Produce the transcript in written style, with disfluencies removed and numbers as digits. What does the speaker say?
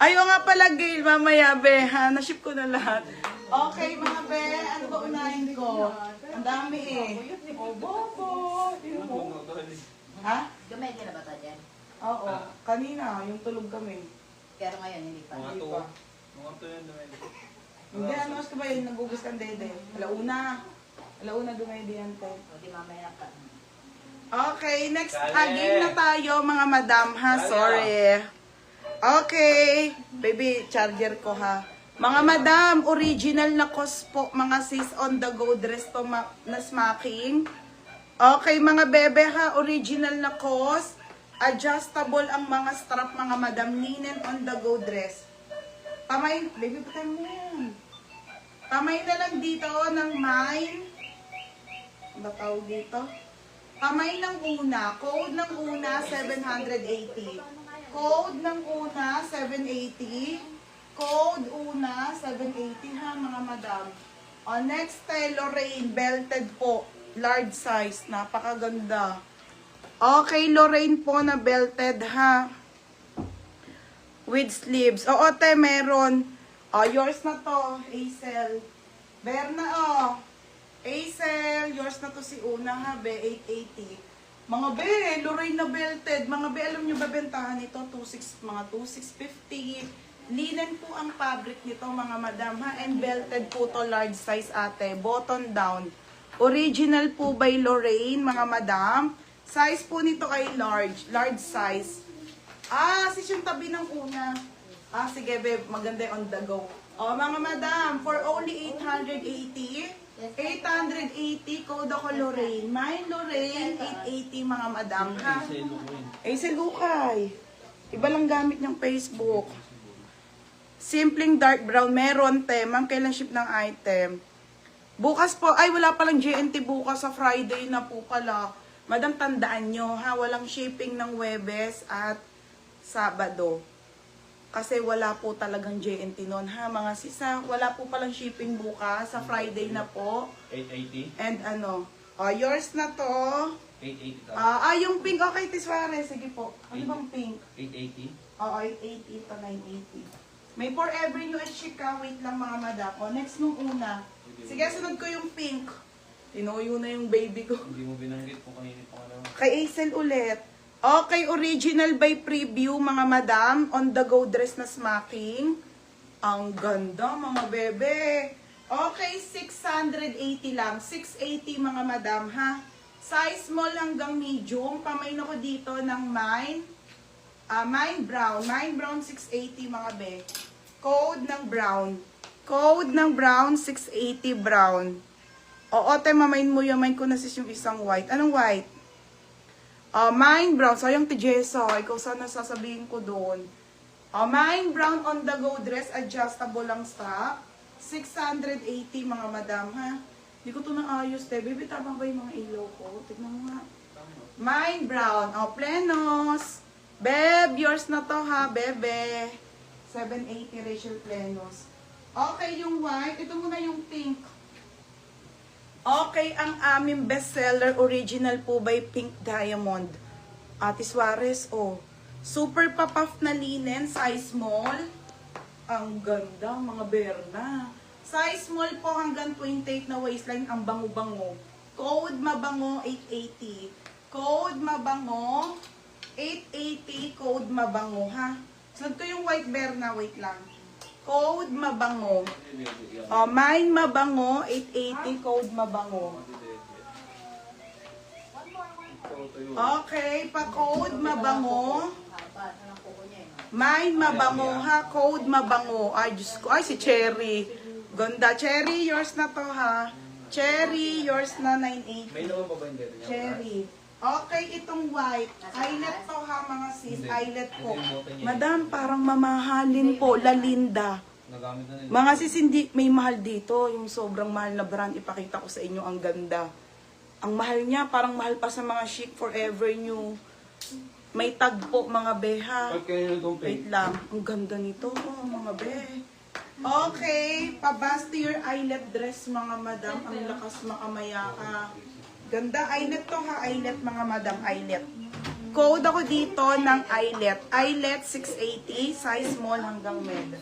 Ayaw nga pala, Gail, mamaya, be, ha? Na-ship ko na lahat. Okay, mga be, ano ba unahin ko? Ang dami eh. Oh, bobo. Ha? Gumedi na ba ito dyan? Oo, kanina, yung tulog kami. Pero ngayon, hindi pa. Hindi pa. Hindi, ano mas ko ba yun? Nagugus kang dede. Alauna. Alauna dumedi yan, te. O, di mamaya pa. Okay, next game na tayo, mga madam, ha? Sorry. Okay. Baby, charger ko, ha? Mga madam, original na cos po, mga sis on the go dress to na smacking. Okay, mga bebe, ha? Original na cos. Adjustable ang mga strap, mga madam. Linen on the go dress. Pamay, baby, patay mo yan. Pamay na lang dito ng mine. Ano ba tawag dito? Pamay ng una. Code ng una, 780. Code ng una, 780. Code una, 780 ha, mga madam. O, next tayo, Lorraine. Belted po. Large size. Napakaganda. Okay, Lorraine po na belted ha. With sleeves. Oo, te, meron. O, yours na to, Hazel. Berna, o. Hazel, yours na to si Una ha, be, 880. Mga be, Lorraine na belted. Mga be, alam nyo ba bentahan nito? 26, mga 2650. Linen po ang fabric nito, mga madam ha. And belted po to, large size ate. Button down. Original po by Lorraine, mga madam. Size po nito ay large size. Ah, sis yung tabi ng Una. Ah, sige be, maganda on the go. O, mga madam, for only 880. 880, code ako Lorraine. Mine Lorraine, 880 mga madam, ha? Hazel Ukay. Iba lang gamit niyang Facebook. Simpleng dark brown. Meron, te. Ma'am, kailan ship ng item? Bukas po. Ay, wala palang GNT bukas sa Friday na po pala. Madam, tandaan nyo, ha? Walang shipping ng Webes at Sabado. Kasi wala po talagang JNT noon, ha, mga sisa. Wala po palang shipping bukas. Sa Friday na po. 880? And ano, yours na to. 880 ka? Yung pink, okay, Tisware. Sige po. Ano bang pink? 880? Oo, 880 to 980. May forever new at chic ka. Wait lang, mga madam. O, next nung una. Sige, sunod ko yung pink. Tinuyo na yung baby ko. Hindi mo binanggit kung kanina pa ano. Kay Hazel ulit. Okay, original by preview, mga madam. On the go dress na smacking. Ang ganda, mga bebe. Okay, 680 lang. 680, mga madam, ha? Size small hanggang medium. Pamain ako dito ng mine. Mine brown. Mine brown, 680, mga be. Code ng brown. Code ng brown, 680 brown. Oo, te, mamain mo yung mine ko na sis yung isang white. Anong white? Mine brown. Sayang ti Jessa. Ikaw sana sasabihin ko doon. Mine brown on the go dress. Adjustable lang strap. 680 mga madam, ha? Hindi ko ito naayos, te. Baby, tama ba yung mga ilaw ko? Tignan mo nga. Mine brown. Plenos. Beb, yours na to, ha, bebe. 780 Rachel Plenos. Okay, yung white. Ito muna yung pink. Okay, ang aming bestseller, original po by Pink Diamond. Ate Suarez, oh. Super papuff na linen, size small. Ang ganda, mga berna. Size small po hanggang 28 na waistline, ang bango-bango. Code mabango, 880. Code mabango, 880. Code mabango, ha? Sunod ko yung white berna, wait lang. Code mabango. Mine mabango, 880, code mabango. Okay, pa-code mabango. Mine mabango, ha? Code mabango. Ay, Diyos ko. Ay, si Cherry. Ganda. Cherry, yours na to, ha? Cherry, yours na 980. May naman pa ba yung dito niya? Cherry. Okay, itong white. Eyelet to, ha, mga sis. Eyelet po. Madam, parang mamahalin po. Lalinda. Nagamit na nila. Mga sis, hindi may mahal dito. Yung sobrang mahal na brand. Ipakita ko sa inyo. Ang ganda. Ang mahal niya. Parang mahal pa sa mga chic forever new. May tag po, mga beha. Pag kayo nagong Wait lang. Ang ganda nito, mga be. Okay. Pabasti your eyelet dress, mga madam. Ang lakas makamaya ka. Ganda. Eyelet to, ha. Eyelet, mga madam. Eyelet. Code ako dito ng eyelet. Eyelet 680, size small hanggang med.